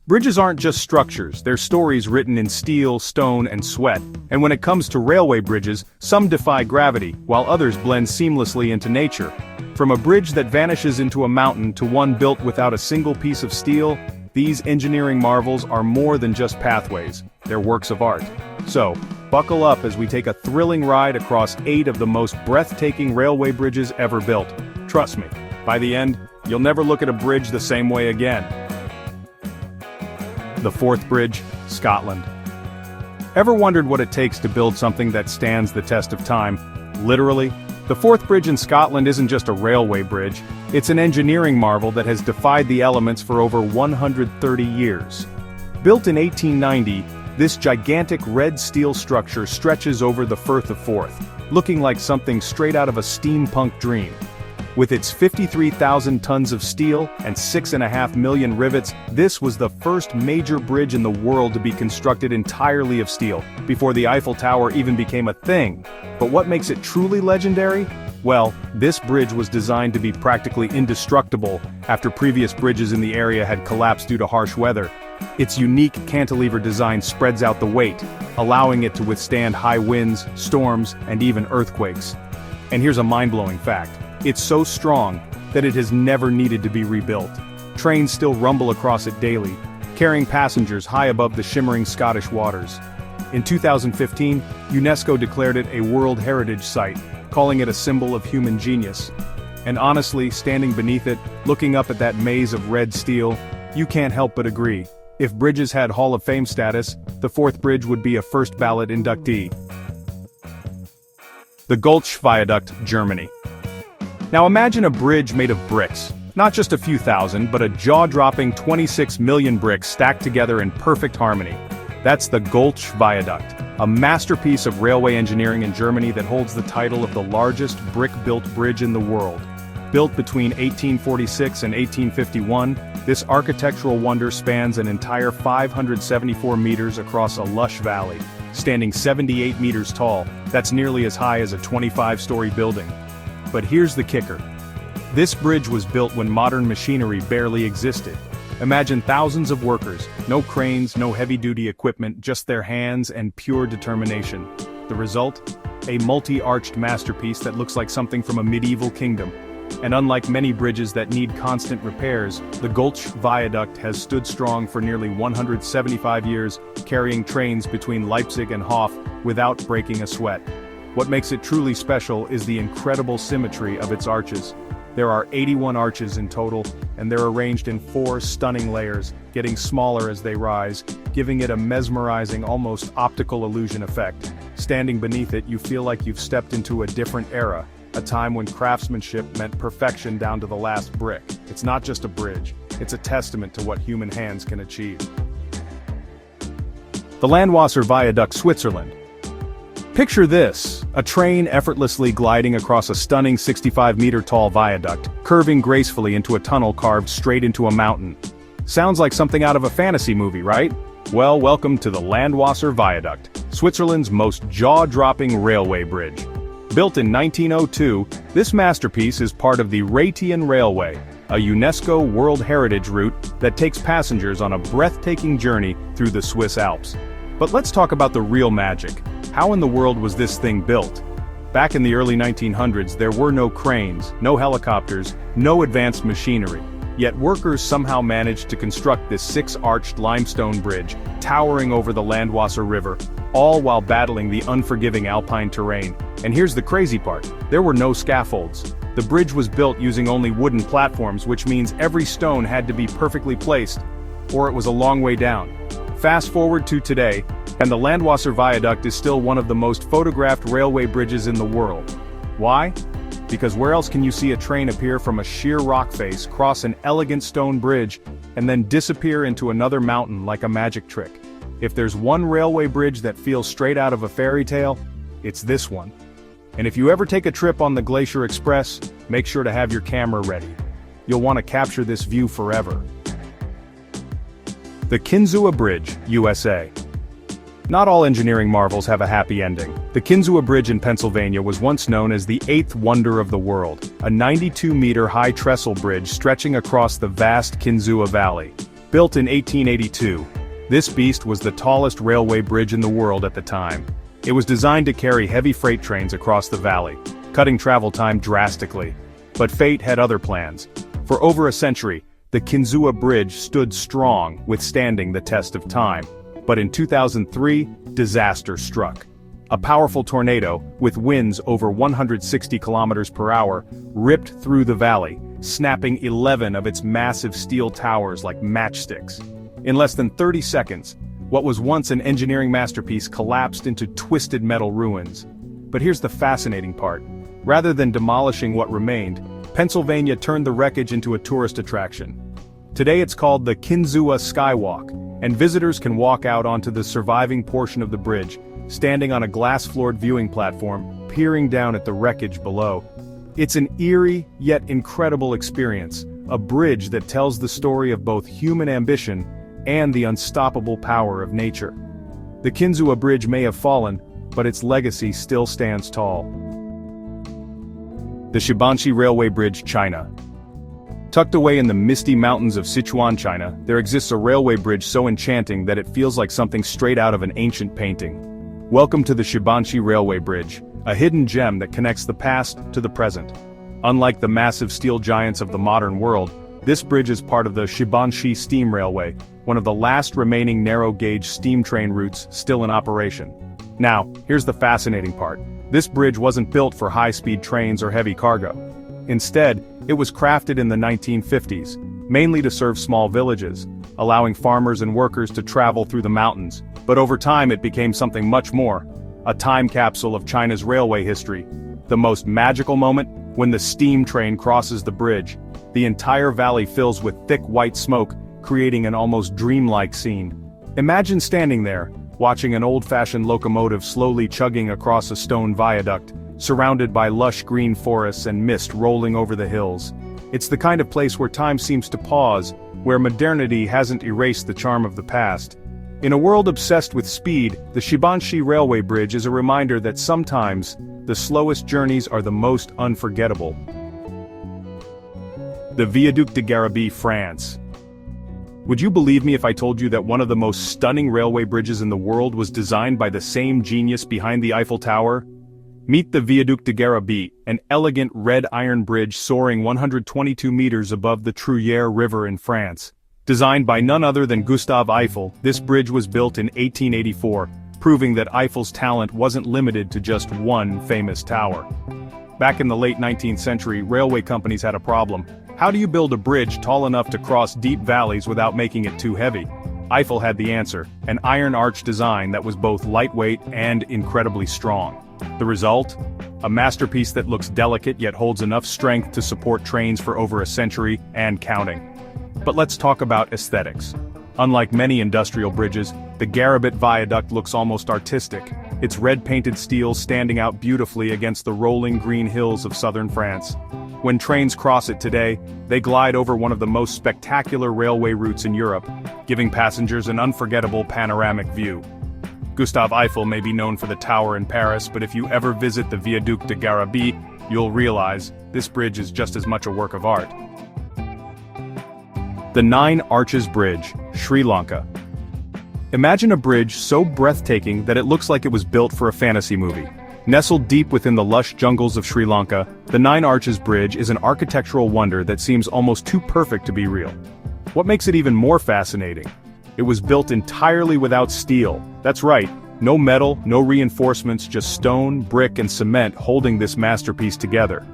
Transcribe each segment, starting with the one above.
Bridges aren't just structures, they're stories written in steel, stone, and sweat. And when it comes to railway bridges, some defy gravity, while others blend seamlessly into nature. From a bridge that vanishes into a mountain to one built without a single piece of steel, these engineering marvels are more than just pathways, they're works of art. So, buckle up as we take a thrilling ride across 8 of the most breathtaking railway bridges ever built. Trust me, by the end, you'll never look at a bridge the same way again. The Forth Bridge, Scotland. Ever wondered what it takes to build something that stands the test of time? Literally, the Forth Bridge in Scotland isn't just a railway bridge, it's an engineering marvel that has defied the elements for over 130 years. Built in 1890, this gigantic red steel structure stretches over the Firth of Forth, looking like something straight out of a steampunk dream. With its 53,000 tons of steel and 6.5 million rivets, this was the first major bridge in the world to be constructed entirely of steel, before the Eiffel Tower even became a thing. But what makes it truly legendary? Well, this bridge was designed to be practically indestructible after previous bridges in the area had collapsed due to harsh weather. Its unique cantilever design spreads out the weight, allowing it to withstand high winds, storms, and even earthquakes. And here's a mind-blowing fact. It's so strong that it has never needed to be rebuilt. Trains still rumble across it daily, carrying passengers high above the shimmering Scottish waters. In 2015, UNESCO declared it a World Heritage Site, calling it a symbol of human genius. And honestly, standing beneath it, looking up at that maze of red steel, you can't help but agree. If bridges had Hall of Fame status, the Forth Bridge would be a first ballot inductee. The Göltzsch Viaduct, Germany. Now imagine a bridge made of bricks. Not just a few thousand, but a jaw-dropping 26 million bricks stacked together in perfect harmony. That's the Göltzsch Viaduct, a masterpiece of railway engineering in Germany that holds the title of the largest brick-built bridge in the world. Built between 1846 and 1851, this architectural wonder spans an entire 574 meters across a lush valley, standing 78 meters tall. That's nearly as high as a 25-story building. But here's the kicker. This bridge was built when modern machinery barely existed. Imagine thousands of workers, no cranes, no heavy-duty equipment, just their hands and pure determination. The result? A multi-arched masterpiece that looks like something from a medieval kingdom. And unlike many bridges that need constant repairs, the Göltzsch Viaduct has stood strong for nearly 175 years, carrying trains between Leipzig and Hof without breaking a sweat. What makes it truly special is the incredible symmetry of its arches. There are 81 arches in total, and they're arranged in 4 stunning layers, getting smaller as they rise, giving it a mesmerizing, almost optical illusion effect. Standing beneath it, you feel like you've stepped into a different era, a time when craftsmanship meant perfection down to the last brick. It's not just a bridge, it's a testament to what human hands can achieve. The Landwasser Viaduct, Switzerland. Picture this, a train effortlessly gliding across a stunning 65-meter-tall viaduct, curving gracefully into a tunnel carved straight into a mountain. Sounds like something out of a fantasy movie, right? Well, welcome to the Landwasser Viaduct, Switzerland's most jaw-dropping railway bridge. Built in 1902, this masterpiece is part of the Rhaetian Railway, a UNESCO World Heritage route that takes passengers on a breathtaking journey through the Swiss Alps. But let's talk about the real magic. How in the world was this thing built? Back in the early 1900s, there were no cranes, no helicopters, no advanced machinery. Yet workers somehow managed to construct this 6-arched limestone bridge, towering over the Landwasser River, all while battling the unforgiving alpine terrain. And here's the crazy part, there were no scaffolds. The bridge was built using only wooden platforms, which means every stone had to be perfectly placed, or it was a long way down. Fast forward to today, and the Landwasser Viaduct is still one of the most photographed railway bridges in the world. Why? Because where else can you see a train appear from a sheer rock face, cross an elegant stone bridge, and then disappear into another mountain like a magic trick? If there's one railway bridge that feels straight out of a fairy tale, it's this one. And if you ever take a trip on the Glacier Express, make sure to have your camera ready. You'll want to capture this view forever. The Kinzua Bridge, USA. Not all engineering marvels have a happy ending. The Kinzua Bridge in Pennsylvania was once known as the 8th wonder of the world, a 92-meter high trestle bridge stretching across the vast Kinzua Valley. Built in 1882, this beast was the tallest railway bridge in the world at the time. It was designed to carry heavy freight trains across the valley, cutting travel time drastically. But fate had other plans. For over a century, the Kinzua Bridge stood strong, withstanding the test of time. But in 2003, disaster struck. A powerful tornado, with winds over 160 kilometers per hour, ripped through the valley, snapping 11 of its massive steel towers like matchsticks. In less than 30 seconds, what was once an engineering masterpiece collapsed into twisted metal ruins. But here's the fascinating part. Rather than demolishing what remained, Pennsylvania turned the wreckage into a tourist attraction. Today it's called the Kinzua Skywalk, and visitors can walk out onto the surviving portion of the bridge, standing on a glass-floored viewing platform, peering down at the wreckage below. It's an eerie, yet incredible experience, a bridge that tells the story of both human ambition and the unstoppable power of nature. The Kinzua Bridge may have fallen, but its legacy still stands tall. The Shibanxi Railway Bridge, China. Tucked away in the misty mountains of Sichuan, China, there exists a railway bridge so enchanting that it feels like something straight out of an ancient painting. Welcome to the Shibanxi Railway Bridge, a hidden gem that connects the past to the present. Unlike the massive steel giants of the modern world, this bridge is part of the Shibanxi Steam Railway, one of the last remaining narrow-gauge steam train routes still in operation. Now, here's the fascinating part. This bridge wasn't built for high-speed trains or heavy cargo. Instead, it was crafted in the 1950s, mainly to serve small villages, allowing farmers and workers to travel through the mountains. But over time it became something much more, a time capsule of China's railway history. The most magical moment, when the steam train crosses the bridge. The entire valley fills with thick white smoke, creating an almost dreamlike scene. Imagine standing there, watching an old-fashioned locomotive slowly chugging across a stone viaduct, surrounded by lush green forests and mist rolling over the hills. It's the kind of place where time seems to pause, where modernity hasn't erased the charm of the past. In a world obsessed with speed, the Shibanxi Railway Bridge is a reminder that sometimes, the slowest journeys are the most unforgettable. The Viaduc de Garabit, France. Would you believe me if I told you that one of the most stunning railway bridges in the world was designed by the same genius behind the Eiffel Tower? Meet the Viaduc de Garabit, an elegant red iron bridge soaring 122 meters above the Truyère River in France. Designed by none other than Gustave Eiffel, this bridge was built in 1884, proving that Eiffel's talent wasn't limited to just one famous tower. Back in the late 19th century, railway companies had a problem. How do you build a bridge tall enough to cross deep valleys without making it too heavy? Eiffel had the answer, an iron arch design that was both lightweight and incredibly strong. The result? A masterpiece that looks delicate yet holds enough strength to support trains for over a century and counting. But let's talk about aesthetics. Unlike many industrial bridges, the Garabit Viaduct looks almost artistic, its red-painted steel standing out beautifully against the rolling green hills of southern France. When trains cross it today, they glide over one of the most spectacular railway routes in Europe, giving passengers an unforgettable panoramic view. Gustave Eiffel may be known for the tower in Paris, but if you ever visit the Viaduc de Garabit, you'll realize this bridge is just as much a work of art. The Nine Arches Bridge, Sri Lanka. Imagine a bridge so breathtaking that it looks like it was built for a fantasy movie. Nestled deep within the lush jungles of Sri Lanka, the Nine Arches Bridge is an architectural wonder that seems almost too perfect to be real. What makes it even more fascinating? It was built entirely without steel. That's right, no metal, no reinforcements, just stone, brick, and cement holding this masterpiece together.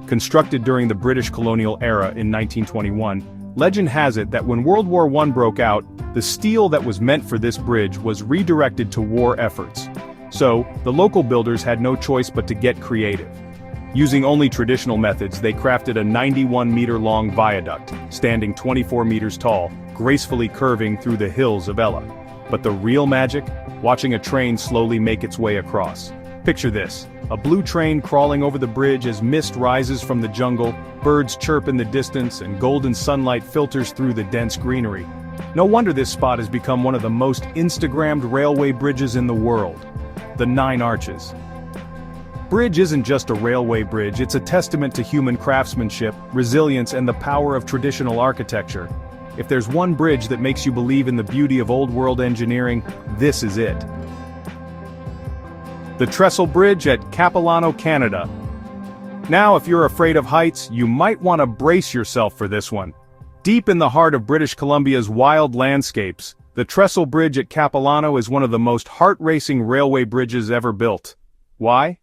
Constructed during the British colonial era in 1921, legend has it that when World War I broke out, the steel that was meant for this bridge was redirected to war efforts. So, the local builders had no choice but to get creative. Using only traditional methods, they crafted a 91-meter-long viaduct, standing 24 meters tall, gracefully curving through the hills of Ella. But the real magic? Watching a train slowly make its way across. Picture this, a blue train crawling over the bridge as mist rises from the jungle, birds chirp in the distance, and golden sunlight filters through the dense greenery. No wonder this spot has become one of the most Instagrammed railway bridges in the world. The Nine Arches. Bridge isn't just a railway bridge, it's a testament to human craftsmanship, resilience, and the power of traditional architecture. If there's one bridge that makes you believe in the beauty of old-world engineering, this is it. The Trestle Bridge at Capilano, Canada. Now, if you're afraid of heights, you might want to brace yourself for this one. Deep in the heart of British Columbia's wild landscapes, the Trestle Bridge at Capilano is one of the most heart-racing railway bridges ever built. Why?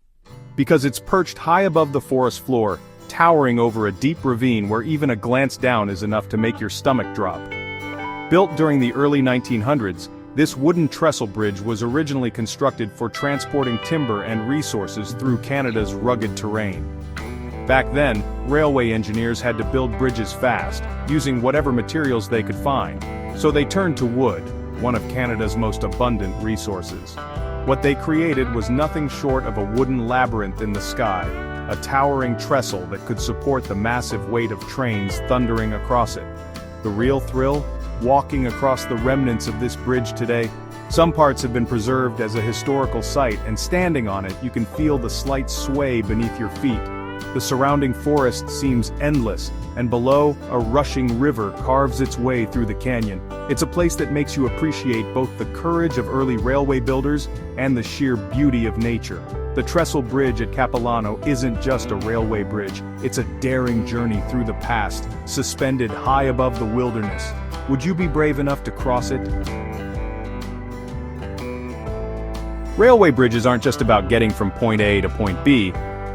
Because it's perched high above the forest floor, towering over a deep ravine where even a glance down is enough to make your stomach drop. Built during the early 1900s, this wooden trestle bridge was originally constructed for transporting timber and resources through Canada's rugged terrain. Back then, railway engineers had to build bridges fast, using whatever materials they could find, so they turned to wood, one of Canada's most abundant resources. What they created was nothing short of a wooden labyrinth in the sky, a towering trestle that could support the massive weight of trains thundering across it. The real thrill? Walking across the remnants of this bridge today. Some parts have been preserved as a historical site, and standing on it you can feel the slight sway beneath your feet. The surrounding forest seems endless, and below, a rushing river carves its way through the canyon. It's a place that makes you appreciate both the courage of early railway builders and the sheer beauty of nature. The Trestle Bridge at Capilano isn't just a railway bridge, it's a daring journey through the past, suspended high above the wilderness. Would you be brave enough to cross it? Railway bridges aren't just about getting from point A to point B.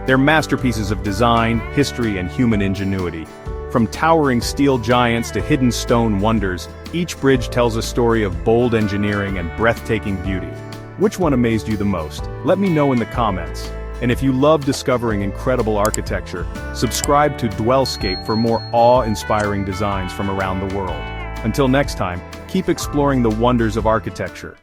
They're masterpieces of design, history, and human ingenuity. From towering steel giants to hidden stone wonders, each bridge tells a story of bold engineering and breathtaking beauty. Which one amazed you the most? Let me know in the comments. And if you love discovering incredible architecture, subscribe to DwellScape for more awe-inspiring designs from around the world. Until next time, keep exploring the wonders of architecture.